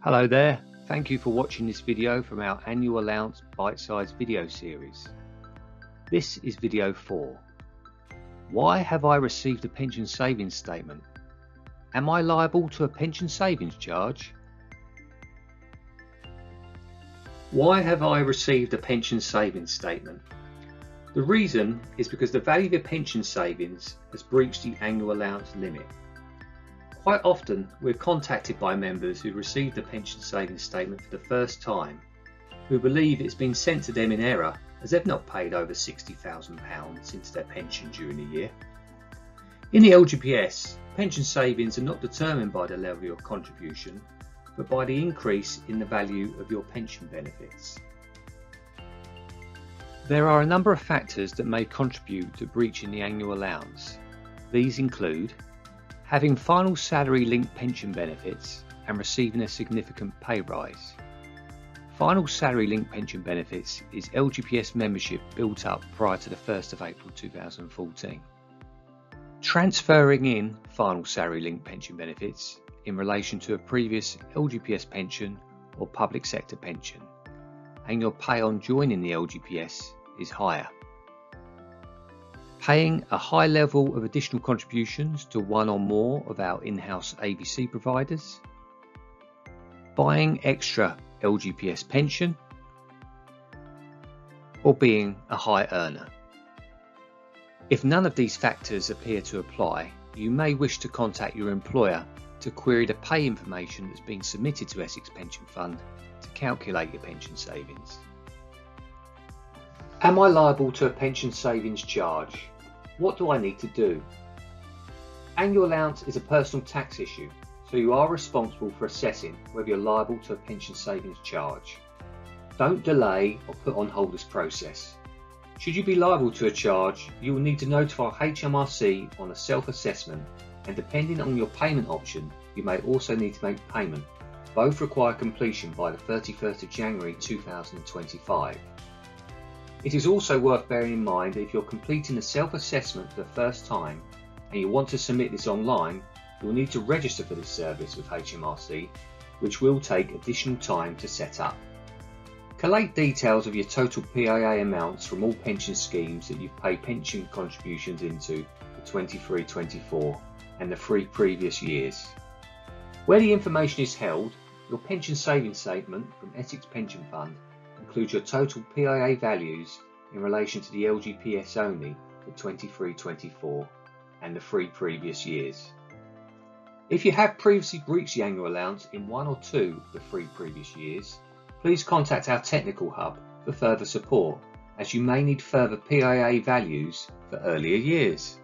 Hello there, thank you for watching this video from our annual allowance bite-sized video series. This is video 4. Why have I received a pension savings statement? Am I liable to a pension savings charge? Why have I received a pension savings statement? The reason is because the value of your pension savings has breached the annual allowance limit. Quite often we're contacted by members who received a pension savings statement for the first time, who believe it's been sent to them in error as they've not paid over £60,000 since their pension during the year. In the LGPS, pension savings are not determined by the level of your contribution, but by the increase in the value of your pension benefits. There are a number of factors that may contribute to breaching the annual allowance. These include having final salary linked pension benefits and receiving a significant pay rise. Final salary linked pension benefits is LGPS membership built up prior to the 1st of April 2014. Transferring in final salary linked pension benefits in relation to a previous LGPS pension or public sector pension, and your pay on joining the LGPS is higher. Paying a high level of additional contributions to one or more of our in-house AVC providers, buying extra LGPS pension, or being a high earner. If none of these factors appear to apply, you may wish to contact your employer to query the pay information that's been submitted to Essex Pension Fund to calculate your pension savings. Am I liable to a pension savings charge? What do I need to do? Annual allowance is a personal tax issue, so you are responsible for assessing whether you're liable to a pension savings charge. Don't delay or put on hold this process. Should you be liable to a charge, you will need to notify HMRC on a self-assessment, and depending on your payment option, you may also need to make payment. Both require completion by the 31st of January 2025. It is also worth bearing in mind that if you're completing the self-assessment for the first time and you want to submit this online, you'll need to register for this service with HMRC, which will take additional time to set up. Collate details of your total PIA amounts from all pension schemes that you've paid pension contributions into for 23-24 and the 3 previous years. Where the information is held, your pension savings statement from Essex Pension Fund includes your total PIA values in relation to the LGPS only for 23-24 and the 3 previous years. If you have previously breached the annual allowance in 1 or 2 of the 3 previous years, please contact our technical hub for further support, as you may need further PIA values for earlier years.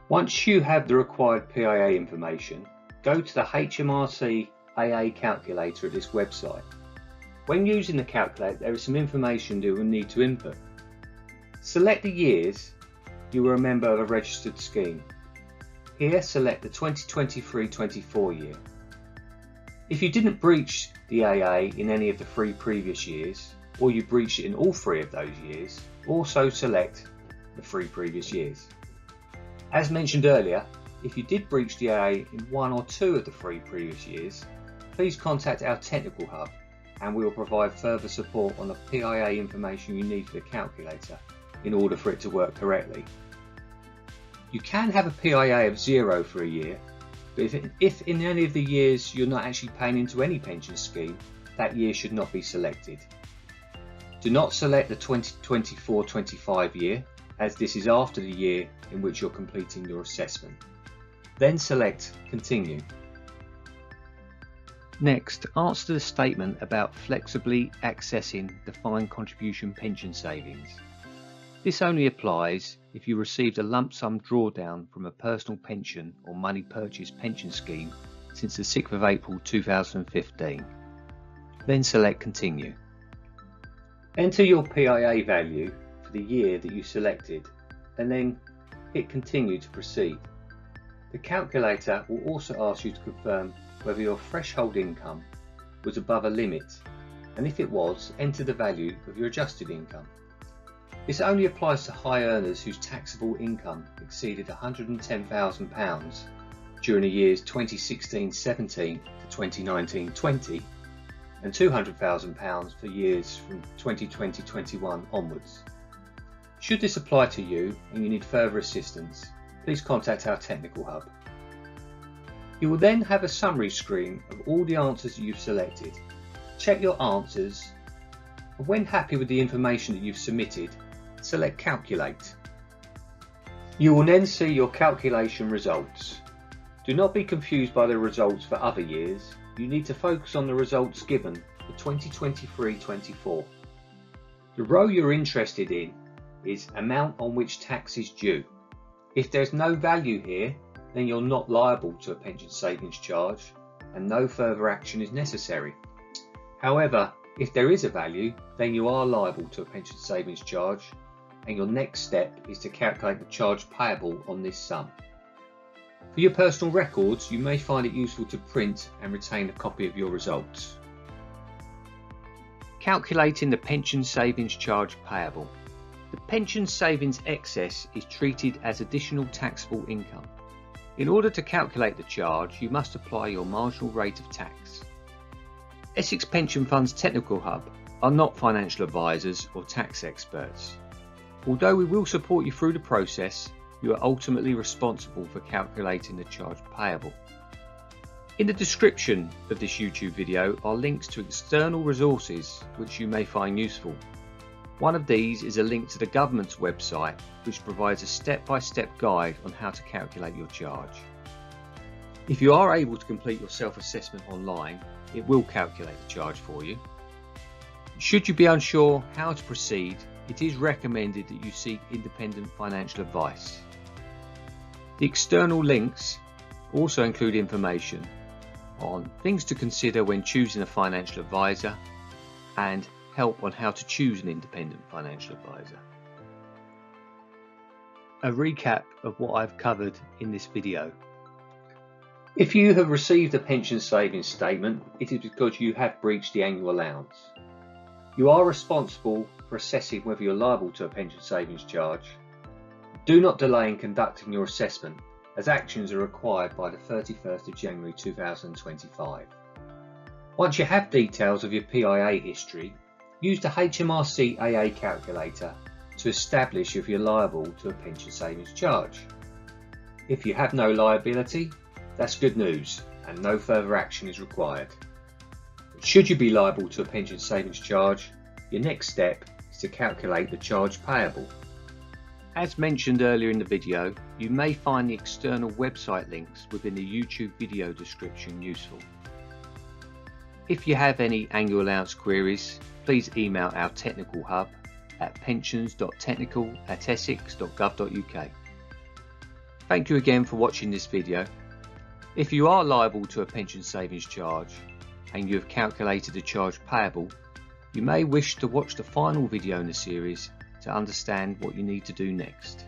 Once you have the required PIA information, go to the HMRC AA calculator at this website. When using the calculator, there is some information you will need to input. Select the years you were a member of a registered scheme. Here, select the 2023-24 year. If you didn't breach the AA in any of the 3 previous years, or you breached it in all 3 of those years, also select the 3 previous years. As mentioned earlier, if you did breach the AA in 1 or 2 of the 3 previous years, please contact our technical hub and we will provide further support on the PIA information you need for the calculator in order for it to work correctly. You can have a PIA of 0 for a year, but if in any of the years you're not actually paying into any pension scheme, that year should not be selected. Do not select the 2024-25 year, as this is after the year in which you're completing your assessment. Then select Continue. Next, answer the statement about flexibly accessing defined contribution pension savings. This only applies if you received a lump sum drawdown from a personal pension or money purchase pension scheme since the 6th of April 2015. Then select Continue. Enter your PIA value for the year that you selected and then hit Continue to proceed. The calculator will also ask you to confirm whether your threshold income was above a limit, and if it was, enter the value of your adjusted income. This only applies to high earners whose taxable income exceeded £110,000 during the years 2016-17 to 2019-20 and £200,000 for years from 2020-21 onwards. Should this apply to you and you need further assistance, please contact our Technical Hub. You will then have a summary screen of all the answers that you've selected. Check your answers, and when happy with the information that you've submitted, select Calculate. You will then see your calculation results. Do not be confused by the results for other years. You need to focus on the results given for 2023-24. The row you're interested in is amount on which tax is due. If there's no value here, then you're not liable to a pension savings charge and no further action is necessary. However, if there is a value, then you are liable to a pension savings charge, and your next step is to calculate the charge payable on this sum. For your personal records, you may find it useful to print and retain a copy of your results. Calculating the pension savings charge payable. The pension savings excess is treated as additional taxable income. In order to calculate the charge, you must apply your marginal rate of tax. Essex Pension Fund's Technical Hub are not financial advisors or tax experts. Although we will support you through the process, you are ultimately responsible for calculating the charge payable. In the description of this YouTube video are links to external resources which you may find useful. One of these is a link to the government's website, which provides a step-by-step guide on how to calculate your charge. If you are able to complete your self-assessment online, it will calculate the charge for you. Should you be unsure how to proceed, it is recommended that you seek independent financial advice. The external links also include information on things to consider when choosing a financial advisor and help on how to choose an independent financial advisor. A recap of what I've covered in this video. If you have received a pension savings statement, it is because you have breached the annual allowance. You are responsible for assessing whether you're liable to a pension savings charge. Do not delay in conducting your assessment, as actions are required by the 31st of January 2025. Once you have details of your PIA history, use the HMRC AA calculator to establish if you're liable to a pension savings charge. If you have no liability, that's good news and no further action is required. But should you be liable to a pension savings charge, your next step is to calculate the charge payable. As mentioned earlier in the video, you may find the external website links within the YouTube video description useful. If you have any annual allowance queries, please email our Technical Hub at pensions.technical@essex.gov.uk. Thank you again for watching this video. If you are liable to a pension savings charge and you have calculated the charge payable, you may wish to watch the final video in the series to understand what you need to do next.